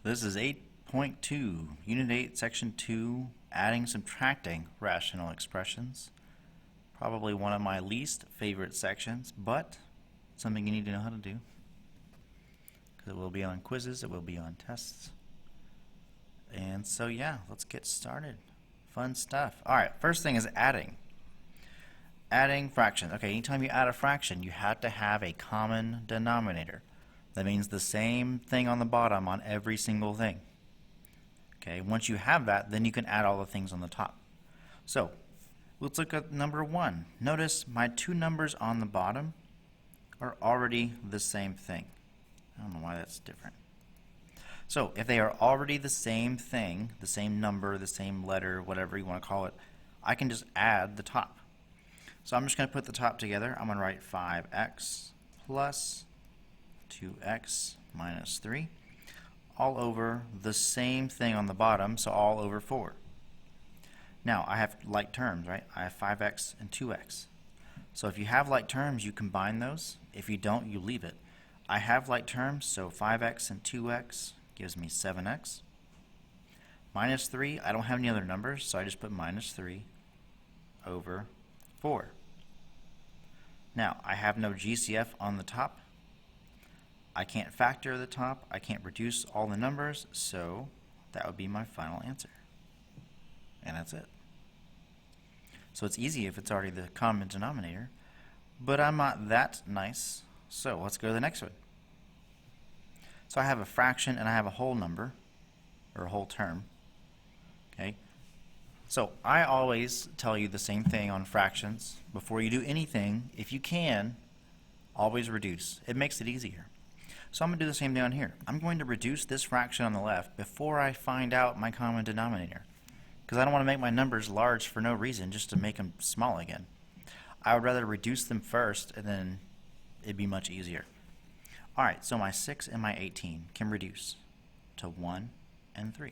This is 8.2, Unit 8, Section 2, Adding, Subtracting Rational Expressions. Probably one of my least favorite sections, but something you need to know how to do. Because it will be on quizzes, it will be on tests. And so yeah, let's get started. Fun stuff. Alright, first thing is adding. Adding fractions. Okay, anytime you add a fraction, you have to have a common denominator. That means the same thing on the bottom on every single thing. Okay, once you have that, then you can add all the things on the top. So, let's look at number 1. Notice my two numbers on the bottom are already the same thing. I don't know why that's different. So, if they are already the same thing, the same number, the same letter, whatever you want to call it, I can just add the top. So I'm just going to put the top together. I'm going to write 5x plus 2x minus 3 all over the same thing on the bottom, so all over 4. Now I have like terms, right? I have 5x and 2x. So if you have like terms, you combine those. If you don't, you leave it. I have like terms, so 5x and 2x gives me 7x. Minus 3, I don't have any other numbers, so I just put minus 3 over 4. Now, I have no GCF on the top. I can't factor the top. I can't reduce all the numbers, so that would be my final answer. And that's it. So it's easy if it's already the common denominator, but I'm not that nice, so let's go to the next one. So I have a fraction and I have a whole number, or a whole term. Okay. So I always tell you the same thing on fractions. Before you do anything, if you can, always reduce. It makes it easier. So I'm going to do the same thing on here. I'm going to reduce this fraction on the left before I find out my common denominator, because I don't want to make my numbers large for no reason, just to make them small again. I would rather reduce them first, and then it'd be much easier. Alright, so my 6 and my 18 can reduce to 1 and 3.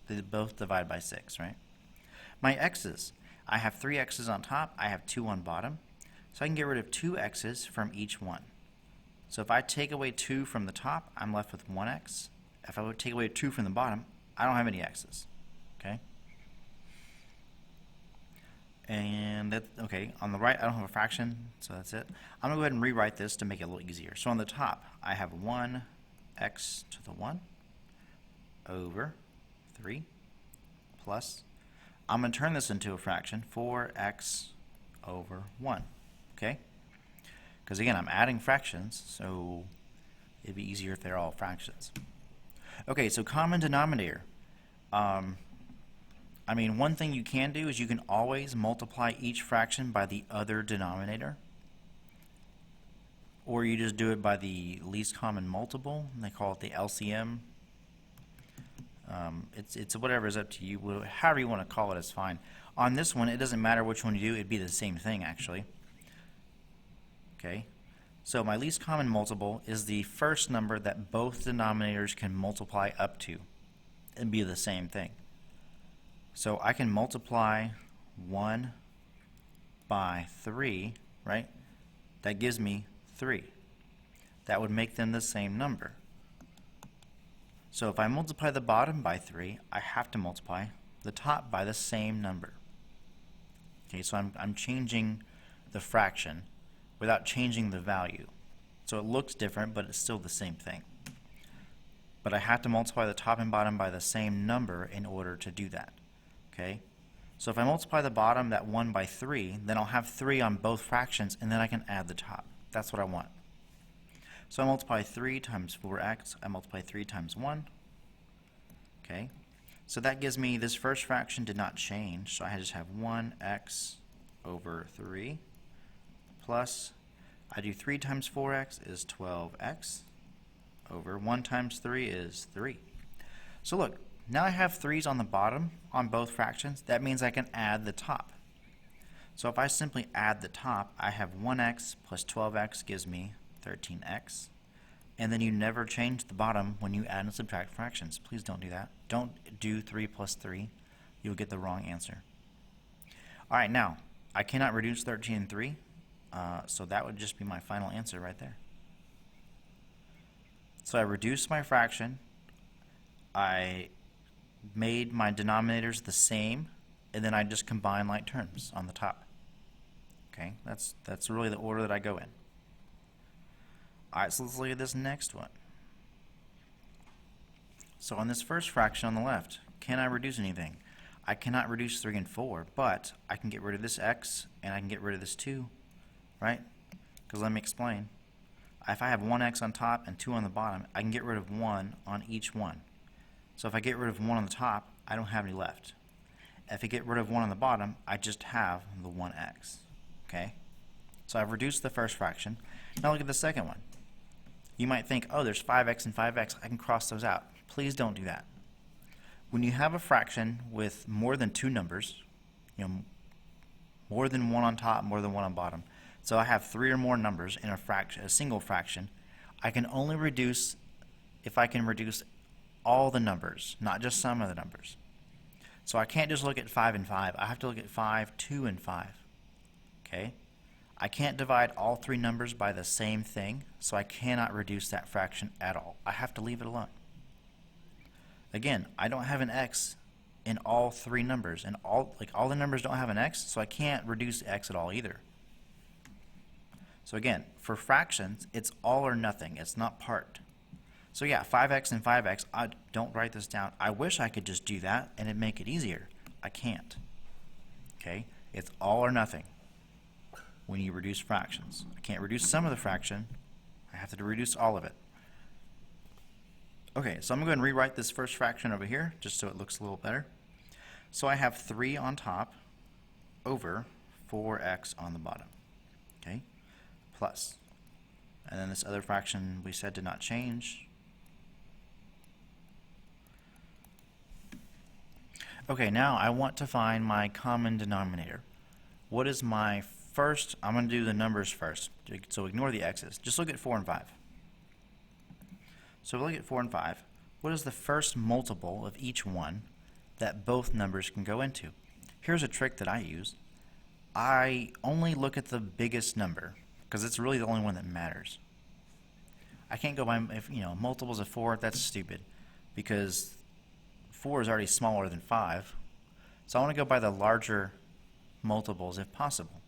They both divide by 6, right? My x's, I have 3 x's on top, I have 2 on bottom, so I can get rid of 2 x's from each one. So if I take away 2 from the top, I'm left with 1x. If I would take away 2 from the bottom, I don't have any x's. Okay? And that, okay, on the right I don't have a fraction, so that's it. I'm going to go ahead and rewrite this to make it a little easier. So on the top, I have 1x to the 1 over 3 plus, I'm going to turn this into a fraction, 4x over 1. Okay? Because again, I'm adding fractions, so it'd be easier if they're all fractions. Okay, so common denominator. I mean, one thing you can do is you can always multiply each fraction by the other denominator. Or you just do it by the least common multiple. They call it the LCM. It's whatever is up to you. However you want to call it is fine. On this one, it doesn't matter which one you do. It'd be the same thing, actually. Okay, so my least common multiple is the first number that both denominators can multiply up to and be the same thing. So I can multiply 1 by 3, right? That gives me 3. That would make them the same number. So if I multiply the bottom by 3, I have to multiply the top by the same number. Okay, so I'm changing the fraction without changing the value. So it looks different, but it's still the same thing. But I have to multiply the top and bottom by the same number in order to do that. Okay? So if I multiply the bottom, that 1 by 3, then I'll have 3 on both fractions, and then I can add the top. That's what I want. So I multiply 3 times 4x, I multiply 3 times 1. Okay? So that gives me, this first fraction did not change, so I just have 1x over 3. Plus, I do 3 times 4x is 12x over 1 times 3 is 3. So look, now I have 3's on the bottom on both fractions. That means I can add the top. So if I simply add the top, I have 1x plus 12x gives me 13x. And then you never change the bottom when you add and subtract fractions. Please don't do that. Don't do 3 plus 3. You'll get the wrong answer. Alright, now, I cannot reduce 13 and 3. So that would just be my final answer right there. So I reduce my fraction. I made my denominators the same, and then I just combine like terms on the top. Okay, that's really the order that I go in. Alright, so let's look at this next one. So on this first fraction on the left, can I reduce anything? I cannot reduce 3 and 4, but I can get rid of this x and I can get rid of this 2, right? Because let me explain. If I have one x on top and 2 on the bottom, I can get rid of 1 on each one. So if I get rid of 1 on the top, I don't have any left. If I get rid of 1 on the bottom, I just have the 1x. Okay? So I've reduced the first fraction. Now look at the second one. You might think, oh, there's 5x and 5x. I can cross those out. Please don't do that. When you have a fraction with more than 2 numbers, more than 1 on top, more than 1 on bottom. So I have 3 or more numbers in a single fraction. I can only reduce if I can reduce all the numbers, not just some of the numbers. So I can't just look at 5 and 5. I have to look at 5, 2, and 5. Okay? I can't divide all 3 numbers by the same thing, so I cannot reduce that fraction at all. I have to leave it alone. Again, I don't have an x in all 3 numbers, and all the numbers don't have an x, so I can't reduce x at all either. So again, for fractions, it's all or nothing. It's not part. So yeah, 5x and 5x, don't write this down. I wish I could just do that and it'd make it easier. I can't. Okay? It's all or nothing when you reduce fractions. I can't reduce some of the fraction. I have to reduce all of it. Okay, so I'm going to go ahead and rewrite this first fraction over here just so it looks a little better. So I have 3 on top over 4x on the bottom. Okay? Plus. And then this other fraction we said did not change. Okay, now I want to find my common denominator. What is my first? I'm going to do the numbers first, so ignore the x's. Just look at 4 and 5. So if we look at 4 and 5, what is the first multiple of each one that both numbers can go into? Here's a trick that I use. I only look at the biggest number, because it's really the only one that matters. I can't go by, multiples of 4, that's stupid, because 4 is already smaller than 5. So I want to go by the larger multiples if possible.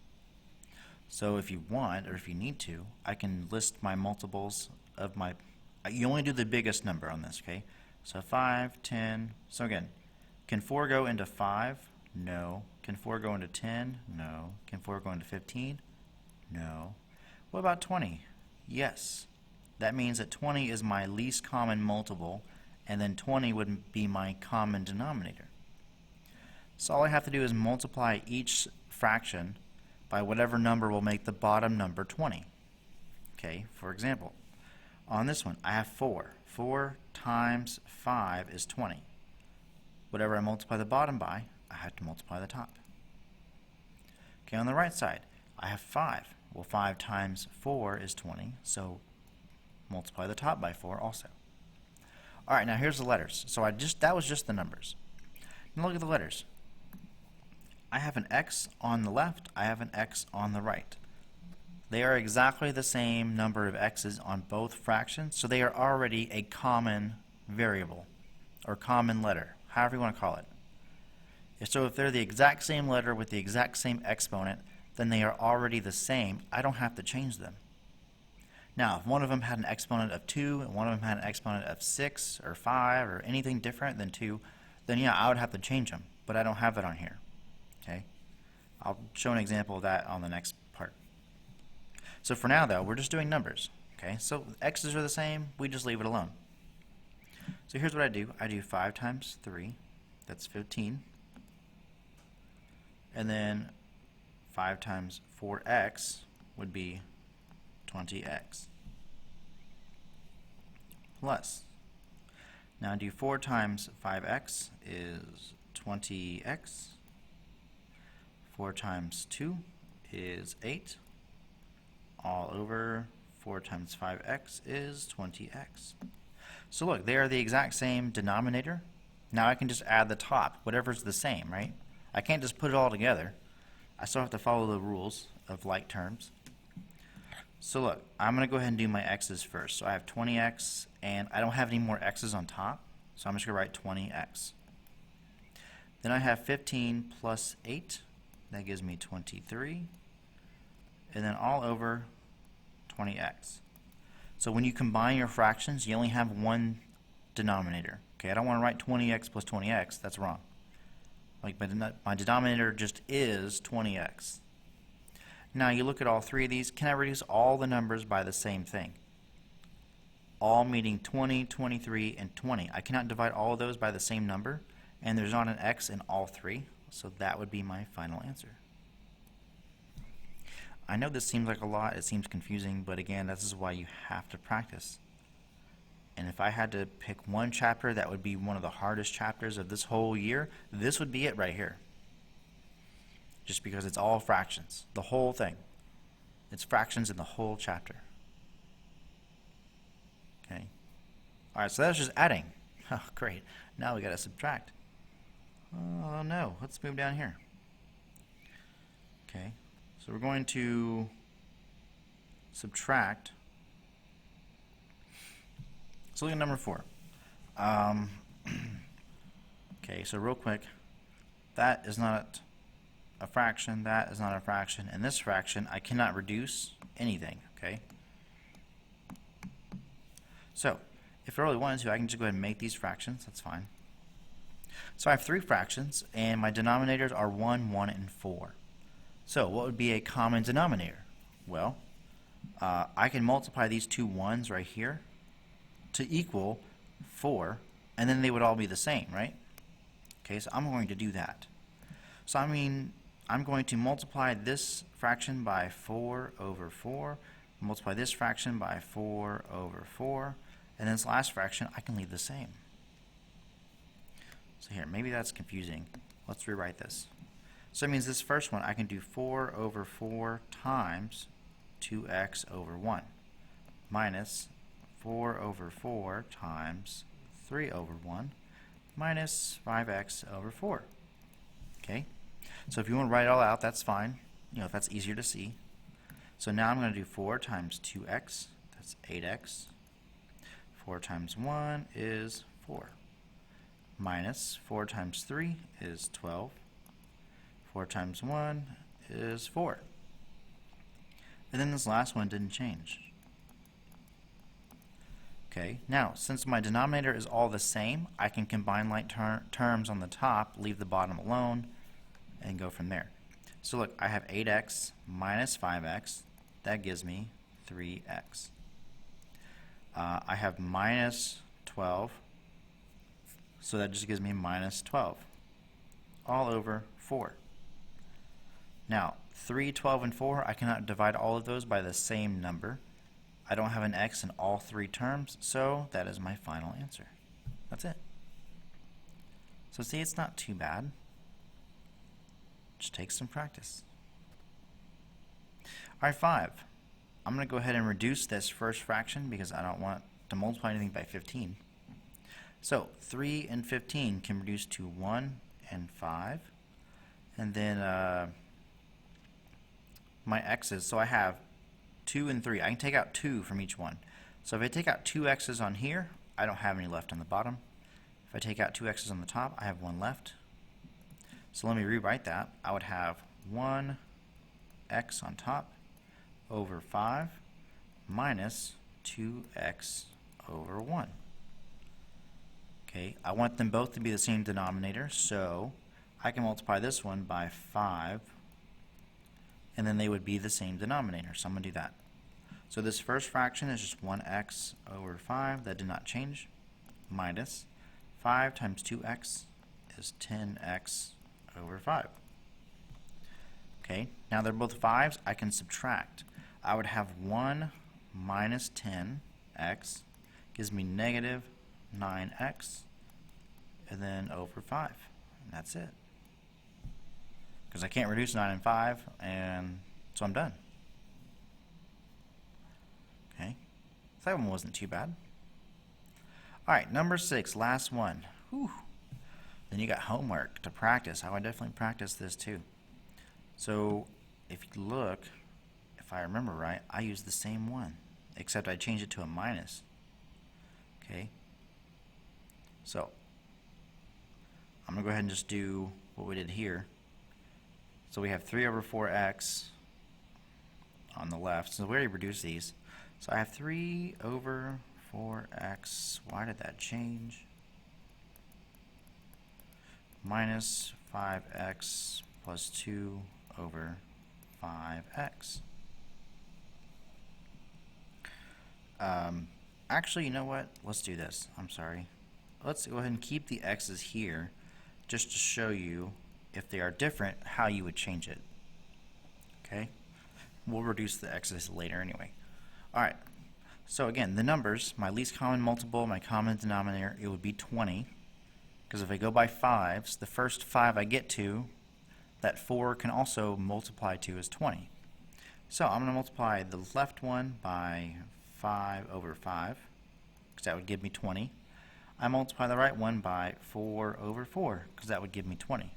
So if you want, or if you need to, I can list my multiples of my, you only do the biggest number on this, okay? So 5, 10, so again, can 4 go into 5? No. Can 4 go into 10? No. Can 4 go into 15? No. What about 20? Yes. That means that 20 is my least common multiple, and then 20 would be my common denominator. So all I have to do is multiply each fraction by whatever number will make the bottom number 20. Okay, for example, on this one I have 4. 4 times 5 is 20. Whatever I multiply the bottom by, I have to multiply the top. Okay, on the right side, I have 5. Well, 5 times 4 is 20, so multiply the top by 4 also. Alright, now here's the letters. So that was just the numbers. Now look at the letters. I have an x on the left, I have an x on the right. They are exactly the same number of x's on both fractions, so they are already a common variable, or common letter, however you want to call it. So if they're the exact same letter with the exact same exponent, then they are already the same. I don't have to change them. Now, if one of them had an exponent of 2 and one of them had an exponent of 6 or 5 or anything different than 2, then yeah, I would have to change them, but I don't have that on here. Okay? I'll show an example of that on the next part. So for now, though, we're just doing numbers. Okay? So x's are the same, we just leave it alone. So here's what I do. I do 5 times 3, that's 15. And then 5 times 4x would be 20x. Plus, now do 4 times 5x is 20x. 4 times 2 is 8. All over 4 times 5x is 20x. So look, they are the exact same denominator. Now I can just add the top, whatever's the same, right? I can't just put it all together. I still have to follow the rules of like terms. So look, I'm going to go ahead and do my x's first. So I have 20x, and I don't have any more x's on top, So I'm just going to write 20x. Then I have 15 plus 8. That gives me 23. And then all over 20x. So when you combine your fractions, you only have one denominator. Okay, I don't want to write 20x plus 20x. That's wrong. Like my denominator just is 20x. Now you look at all three of these. Can I reduce all the numbers by the same thing? All meaning 20, 23, and 20. I cannot divide all of those by the same number, and there's not an x in all three, so that would be my final answer. I know this seems like a lot, it seems confusing, but again, this is why you have to practice. And if I had to pick one chapter that would be one of the hardest chapters of this whole year, this would be it right here. Just because it's all fractions, the whole thing. It's fractions in the whole chapter. Okay. Alright, so that's just adding. Oh, great. Now we got to subtract. Oh no, let's move down here. Okay, so we're going to subtract. So look at number 4. Okay, so real quick, that is not a fraction, that is not a fraction, and this fraction I cannot reduce anything, okay? So, if I really wanted to, I can just go ahead and make these fractions, that's fine. So I have 3 fractions, and my denominators are 1, 1, and 4. So what would be a common denominator? Well, I can multiply these two 1s right here to equal 4, and then they would all be the same, right? Okay, so I'm going to do that. So I mean, I'm going to multiply this fraction by 4 over 4, multiply this fraction by 4 over 4, and this last fraction I can leave the same. So here, maybe that's confusing. Let's rewrite this. So it means this first one, I can do 4 over 4 times 2x over 1 minus 4 over 4 times 3 over 1 minus 5x over 4. Okay? So if you want to write it all out, that's fine. You know, if that's easier to see. So now I'm going to do 4 times 2x, that's 8x. 4 times 1 is 4. Minus 4 times 3 is 12. 4 times 1 is 4. And then this last one didn't change. Okay, now since my denominator is all the same, I can combine like terms on the top, leave the bottom alone, and go from there. So look, I have 8x minus 5x. That gives me 3x. I have minus 12. So that just gives me minus 12, all over 4. Now, 3, 12, and 4, I cannot divide all of those by the same number. I don't have an x in all 3 terms, so that is my final answer. That's it. So see, it's not too bad. Just take some practice. Alright, 5. I'm going to go ahead and reduce this first fraction because I don't want to multiply anything by 15. So 3 and 15 can reduce to 1 and 5. And then my x's, so I have 2 and 3. I can take out 2 from each one. So if I take out 2 x's on here, I don't have any left on the bottom. If I take out 2 x's on the top, I have 1 left. So let me rewrite that. I would have 1 x on top over 5 minus 2x over 1. Okay, I want them both to be the same denominator, so I can multiply this one by 5, and then they would be the same denominator, so I'm going to do that. So this first fraction is just 1x over 5, that did not change, minus 5 times 2x is 10x over 5. Okay, now they're both 5s, I can subtract. I would have 1 minus 10x gives me negative 9x, and then over 5, and that's it. Because I can't reduce 9 and 5, and so I'm done. Okay, so that one wasn't too bad. Alright, number 6, last one. Whew. Then you got homework to practice. I would definitely practice this too. So if you look, if I remember right, I used the same one, except I changed it to a minus. Okay. So I'm going to go ahead and just do what we did here. So we have 3 over 4x on the left. So we already reduced these. So I have 3 over 4x. Why did that change? Minus 5x plus 2 over 5x. Actually, you know what? Let's do this. I'm sorry. Let's go ahead and keep the x's here just to show you if they are different, how you would change it. Okay? We'll reduce the x's later anyway. Alright, so again, the numbers, my least common multiple, my common denominator, it would be 20. Because if I go by 5s, the first 5 I get to, that 4 can also multiply to is 20. So I'm going to multiply the left one by 5 over 5, because that would give me 20. I multiply the right one by 4 over 4, because that would give me 20.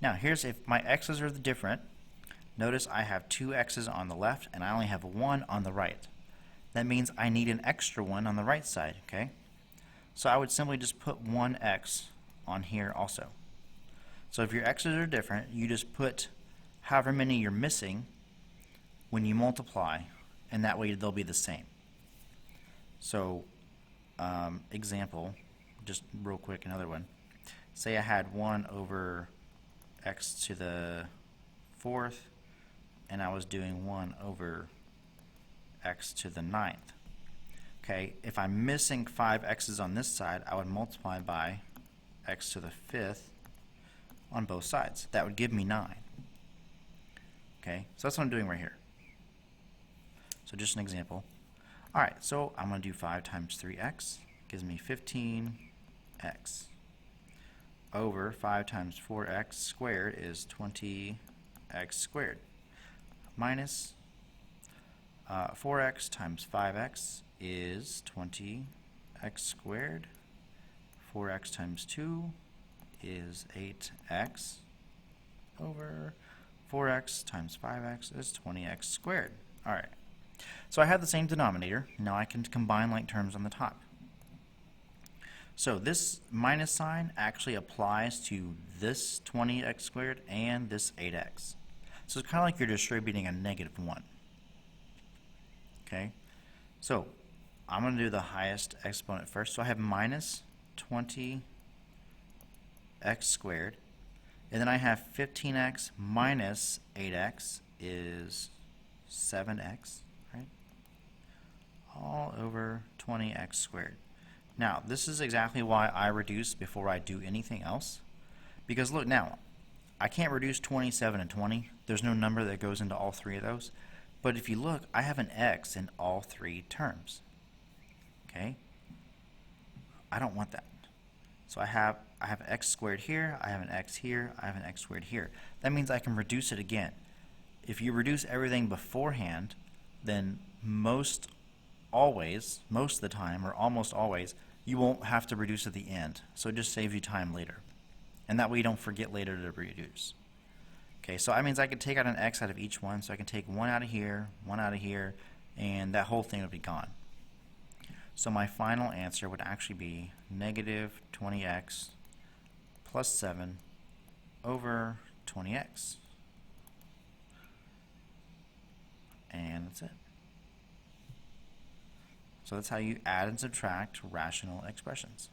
Now here's if my x's are different. Notice I have 2 x's on the left and I only have 1 on the right. That means I need an extra one on the right side, okay? So I would simply just put 1 x on here also. So if your x's are different, you just put however many you're missing when you multiply, and that way they'll be the same. So example, just real quick, another one. Say I had 1 over x to the 4th, and I was doing 1 over x to the 9th. Okay, if I'm missing 5 x's on this side, I would multiply by x to the 5th on both sides. That would give me 9. Okay, so that's what I'm doing right here. So just an example. Alright, so I'm going to do 5 times 3x, gives me 15x, over 5 times 4x squared is 20x squared, minus 4x times 5x is 20x squared. 4x times 2 is 8x, over 4x times 5x is 20x squared. Alright, so I have the same denominator. Now I can combine like terms on the top. So this minus sign actually applies to this 20x squared and this 8x. So it's kind of like you're distributing a negative 1. Okay, so I'm going to do the highest exponent first. So I have minus 20x squared, and then I have 15x minus 8x is 7x, right? All over 20x squared. Now, this is exactly why I reduce before I do anything else. Because look now, I can't reduce 27 and 20. There's no number that goes into all three of those. But if you look, I have an x in all three terms. Okay? I don't want that. So I have x squared here, I have an x here, I have an x squared here. That means I can reduce it again. If you reduce everything beforehand, then most of the time, or almost always, you won't have to reduce at the end. So it just saves you time later. And that way you don't forget later to reduce. Okay, so that means I could take out an x out of each one, so I can take one out of here, and that whole thing would be gone. So my final answer would actually be negative 20x plus 7 over 20x. And that's it. So that's how you add and subtract rational expressions.